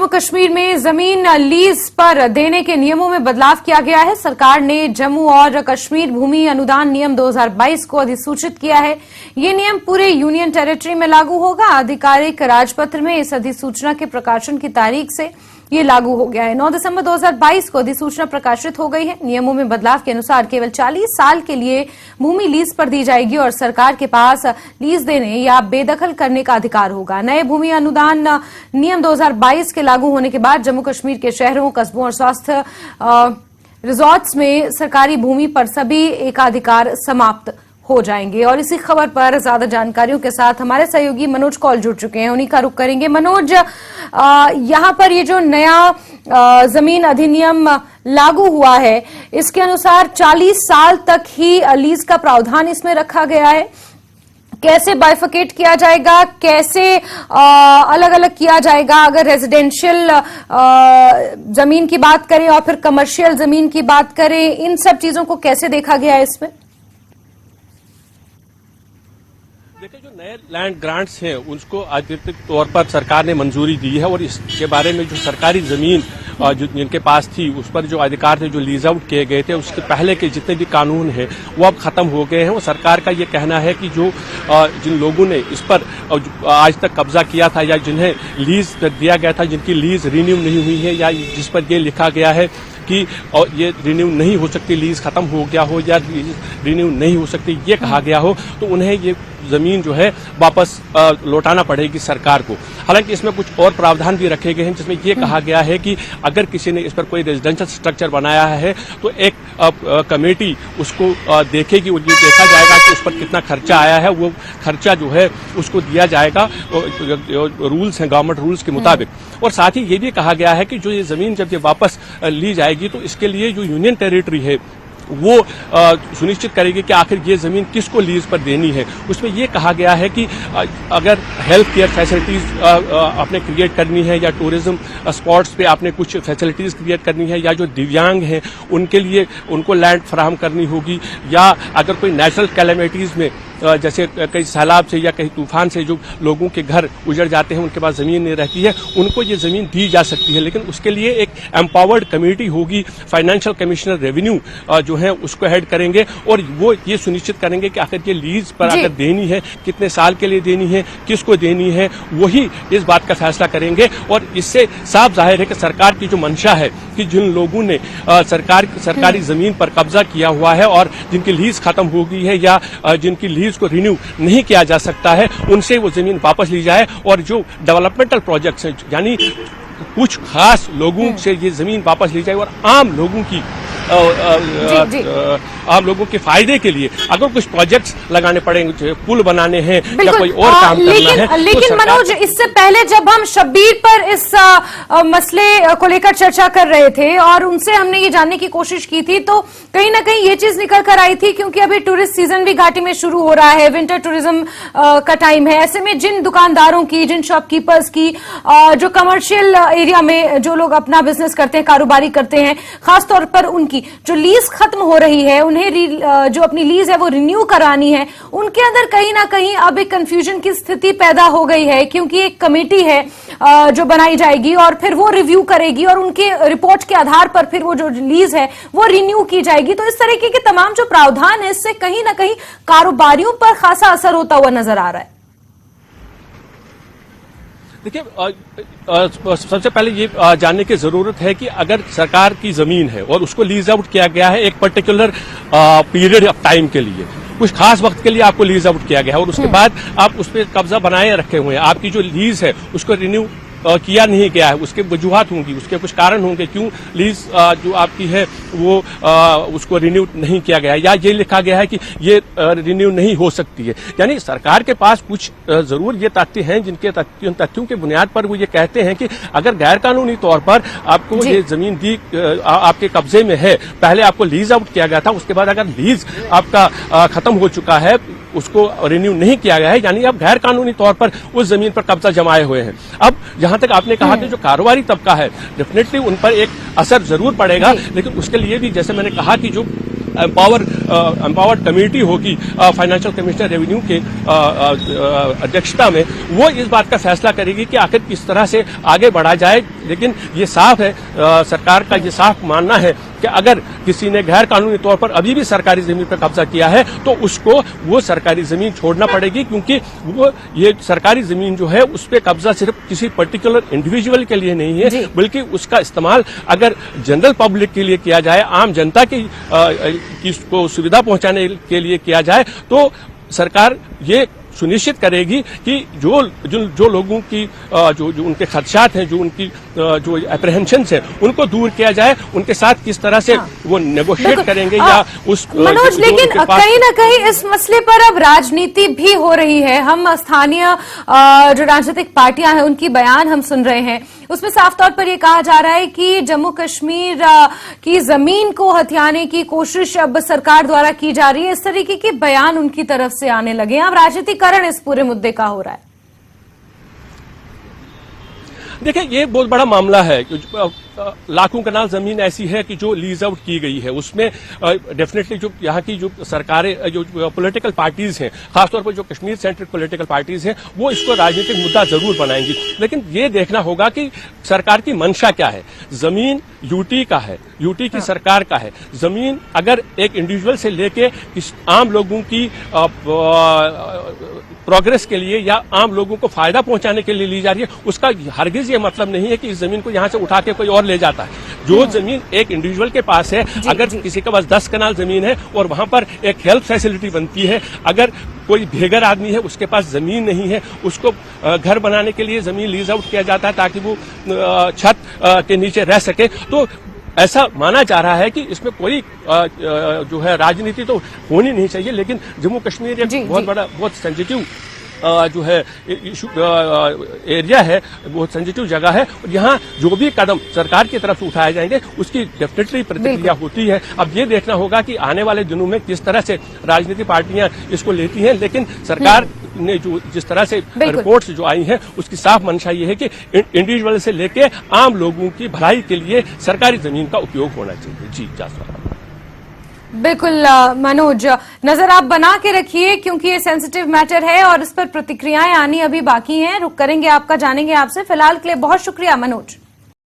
जम्मू कश्मीर में जमीन लीज पर देने के नियमों में बदलाव किया गया है। सरकार ने जम्मू और कश्मीर भूमि अनुदान नियम 2022 को अधिसूचित किया है। ये नियम पूरे यूनियन टेरिटरी में लागू होगा। आधिकारिक राजपत्र में इस अधिसूचना के प्रकाशन की तारीख से ये लागू हो गया है। 9 दिसंबर 2022 को अधिसूचना प्रकाशित हो गई है। नियमों में बदलाव के अनुसार केवल 40 साल के लिए भूमि लीज पर दी जाएगी और सरकार के पास लीज देने या बेदखल करने का अधिकार होगा। नए भूमि अनुदान नियम 2022 के लागू होने के बाद जम्मू कश्मीर के शहरों, कस्बों और स्वास्थ्य रिजॉर्ट्स में सरकारी भूमि पर सभी एकाधिकार समाप्त हो जाएंगे। और इसी खबर पर ज्यादा जानकारियों के साथ हमारे सहयोगी मनोज कॉल जुड़ चुके हैं, उन्हीं का रुख करेंगे। मनोज, यहां पर ये जो नया जमीन अधिनियम लागू हुआ है, इसके अनुसार 40 साल तक ही लीज का प्रावधान इसमें रखा गया है। कैसे बाइफिकेट किया जाएगा, कैसे अलग अलग किया जाएगा? अगर रेजिडेंशियल जमीन की बात करें और फिर कमर्शियल जमीन की बात करें, इन सब चीजों को कैसे देखा गया है इसमें? देखिए, जो नए लैंड ग्रांट्स हैं उसको आधिकारिक तौर पर सरकार ने मंजूरी दी है और इसके बारे में जो सरकारी जमीन जो जिनके पास थी उस पर जो अधिकार थे, जो लीज आउट किए गए थे, उसके पहले के जितने भी कानून हैं वो अब खत्म हो गए हैं। वो सरकार का ये कहना है कि जो जिन लोगों ने इस पर आज तक कब्जा किया था या जिन्हें लीज दिया गया था, जिनकी लीज रिन्यू नहीं हुई है या जिस पर ये लिखा गया है कि और ये रिन्यू नहीं हो सकती, लीज खत्म हो गया हो या रिन्यू नहीं हो सकती, ये कहा गया हो, तो उन्हें ये जमीन जो है वापस लौटाना पड़ेगी सरकार को। हालांकि इसमें कुछ और प्रावधान भी रखे गए हैं जिसमें ये कहा गया है कि अगर किसी ने इस पर कोई रेजिडेंशियल स्ट्रक्चर बनाया है तो एक कमेटी उसको देखेगी और ये देखा जाएगा कि उस पर कितना खर्चा आया है। वो खर्चा जो है उसको दिया जाएगा, रूल्स हैं गवर्नमेंट रूल्स के मुताबिक। और साथ ही ये भी कहा गया है कि जो ये जमीन जब ये वापस ली जाएगी तो इसके लिए जो यूनियन टेरिटरी है वो सुनिश्चित करेगी कि आखिर ये जमीन किसको लीज पर देनी है। उसमें ये कहा गया है कि अगर हेल्थ केयर फैसिलिटीज आपने क्रिएट करनी है या टूरिज्म स्पॉट्स पे आपने कुछ फैसिलिटीज क्रिएट करनी है या जो दिव्यांग हैं उनके लिए उनको लैंड फराहम करनी होगी, या अगर कोई नेचुरल कैलेमिटीज में जैसे कहीं सैलाब से या कहीं तूफान से जो लोगों के घर उजड़ जाते हैं, उनके पास जमीन नहीं रहती है, उनको ये जमीन दी जा सकती है। लेकिन उसके लिए एक एम्पावर्ड कमेटी होगी, फाइनेंशियल कमिश्नर रेवेन्यू जो है उसको हेड करेंगे और वो ये सुनिश्चित करेंगे कि आखिर ये लीज पर अगर देनी है, कितने साल के लिए देनी है, किसको देनी है, वही इस बात का फैसला करेंगे। और इससे साफ जाहिर है कि सरकार की जो मंशा है कि जिन लोगों ने सरकारी जमीन पर कब्जा किया हुआ है और जिनकी लीज खत्म हो गई है या जिनकी लीज को रिन्यू नहीं किया जा सकता है, उनसे वो जमीन वापस ली जाए और जो डेवलपमेंटल प्रोजेक्ट्स हैं यानी कुछ खास लोगों से ये जमीन वापस ली जाए और आम लोगों की आम लोगों के फायदे के लिए अगर कुछ प्रोजेक्ट्स लगाने पड़ेंगे, पुल बनाने हैं या कोई और काम करना है। लेकिन मनोज, इससे पहले जब हम शब्बीर पर इस मसले को लेकर चर्चा कर रहे थे और उनसे हमने ये जानने की कोशिश की थी, तो कहीं ना कहीं ये चीज निकल कर आई थी, क्योंकि अभी टूरिस्ट सीजन भी घाटी में शुरू हो रहा है, विंटर टूरिज्म का टाइम है। ऐसे में जिन दुकानदारों की, जिन शॉपकीपर्स की, जो कमर्शियल एरिया में जो लोग अपना बिजनेस करते हैं, कारोबारी करते हैं, खासतौर पर उनकी जो लीज खत्म हो रही है, उन्हें जो अपनी लीज है वो रिन्यू करानी है, उनके अंदर कहीं ना कहीं अब एक कंफ्यूजन की स्थिति पैदा हो गई है, क्योंकि एक कमेटी है जो बनाई जाएगी और फिर वो रिव्यू करेगी और उनके रिपोर्ट के आधार पर फिर वो जो लीज है वो रिन्यू की जाएगी। तो इस तरीके के तमाम जो प्रावधान है, इससे कहीं ना कहीं कारोबारियों पर खासा असर होता हुआ नजर आ रहा है। देखिए, सबसे पहले ये जानने की जरूरत है कि अगर सरकार की जमीन है और उसको लीज आउट किया गया है एक पर्टिकुलर पीरियड ऑफ टाइम के लिए, कुछ खास वक्त के लिए आपको लीज आउट किया गया है और उसके बाद आप उस पर कब्जा बनाए रखे हुए हैं, आपकी जो लीज है उसको रिन्यू किया नहीं गया है, उसके वजूहात होंगी, उसके कुछ कारण होंगे क्यों लीज जो आपकी है वो उसको रिन्यू नहीं किया गया है, या ये लिखा गया है कि ये रिन्यू नहीं हो सकती है। यानी सरकार के पास कुछ जरूर ये तथ्य हैं जिनके तथ्यों के बुनियाद पर वो ये कहते हैं कि अगर गैर कानूनी तौर पर आपको ये जमीन दी आपके कब्जे में है, पहले आपको लीज आउट किया गया था, उसके बाद अगर लीज आपका खत्म हो चुका है, उसको रिन्यू नहीं किया गया है, यानी आप गैर कानूनी तौर पर उस जमीन पर कब्जा जमाए हुए हैं। अब जहां तक आपने कहा कि जो कारोबारी तबका है, डेफिनेटली उन पर एक असर जरूर पड़ेगा, लेकिन उसके लिए भी जैसे मैंने कहा कि जो एम्पावर्ड कमेटी होगी फाइनेंशियल कमिश्नर रेवेन्यू के अध्यक्षता में, वो इस बात का फैसला करेगी कि आखिर किस तरह से आगे बढ़ा जाए। लेकिन ये साफ है, सरकार का ये साफ मानना है कि अगर किसी ने गैर कानूनी तौर पर अभी भी सरकारी जमीन पर कब्जा किया है तो उसको वो सरकारी जमीन छोड़ना पड़ेगी, क्योंकि वो ये सरकारी जमीन जो है उस पर कब्जा सिर्फ किसी पर्टिकुलर इंडिविजुअल के लिए नहीं है, बल्कि उसका इस्तेमाल अगर जनरल पब्लिक के लिए किया जाए, आम जनता की को सुविधा पहुंचाने के लिए किया जाए, तो सरकार ये सुनिश्चित करेगी कि जो लोगों की जो उनके खदशात हैं, जो उनकी जो एप्रीहेंशंस हैं, उनको दूर किया जाए। उनके साथ किस तरह से वो नेगोशिएट करेंगे या उस मनोज, लेकिन कहीं ना कहीं इस मसले पर अब राजनीति भी हो रही है। हम स्थानीय जो राजनीतिक पार्टियां हैं उनकी बयान हम सुन रहे हैं, उसमें साफ तौर पर यह कहा जा रहा है कि जम्मू कश्मीर की जमीन को हथियाने की कोशिश अब सरकार द्वारा की जा रही है। इस तरीके के बयान उनकी तरफ से आने लगे हैं। अब राजनीतिकरण इस पूरे मुद्दे का हो रहा है। देखिए, ये बहुत बड़ा मामला है। लाखों कनाल जमीन ऐसी है कि जो लीज आउट की गई है, उसमें डेफिनेटली जो यहाँ की जो सरकारें, जो पॉलिटिकल पार्टीज हैं, खासतौर पर जो कश्मीर सेंट्रिक पॉलिटिकल पार्टीज हैं, वो इसको राजनीतिक मुद्दा जरूर बनाएंगी। लेकिन ये देखना होगा कि सरकार की मंशा क्या है। जमीन यूटी का है, यूटी की सरकार का है। जमीन अगर एक इंडिविजुअल से लेके आम लोगों की प्रोग्रेस के लिए या आम लोगों को फायदा पहुंचाने के लिए ली जा रही है, उसका हरगिज ये मतलब नहीं है कि इस जमीन को यहां से उठा के कोई और ले जाता है। जो जमीन एक इंडिविजुअल के पास है, अगर किसी के पास 10 कनाल जमीन है और वहां पर एक हेल्थ फैसिलिटी बनती है, अगर कोई बेघर आदमी है, उसके पास जमीन नहीं है, उसको घर बनाने के लिए जमीन लीज आउट किया जाता है ताकि वो छत के नीचे रह सके, तो ऐसा माना जा रहा है कि इसमें कोई जो है राजनीति तो होनी नहीं चाहिए। लेकिन जम्मू कश्मीर एक बहुत बड़ा, बहुत सेंसिटिव जो है इशू एरिया है, बहुत सेंसिटिव जगह है, और यहाँ जो भी कदम सरकार की तरफ से उठाए जाएंगे उसकी डेफिनेटली प्रतिक्रिया होती है। अब ये देखना होगा कि आने वाले दिनों में किस तरह से राजनीतिक पार्टियां इसको लेती हैं। लेकिन सरकार ने जो जिस तरह से रिपोर्ट्स जो आई हैं, उसकी साफ मंशा ये है कि इंडिविजुअल से लेके आम लोगों की भलाई के लिए सरकारी जमीन का उपयोग होना चाहिए। जी जासवाल। बिल्कुल मनोज, नजर आप बना के रखिए क्योंकि ये सेंसिटिव मैटर है और इस पर प्रतिक्रियाएं आनी अभी बाकी हैं। रुक करेंगे आपका, जानेंगे आपसे। फिलहाल के लिए बहुत शुक्रिया मनोज।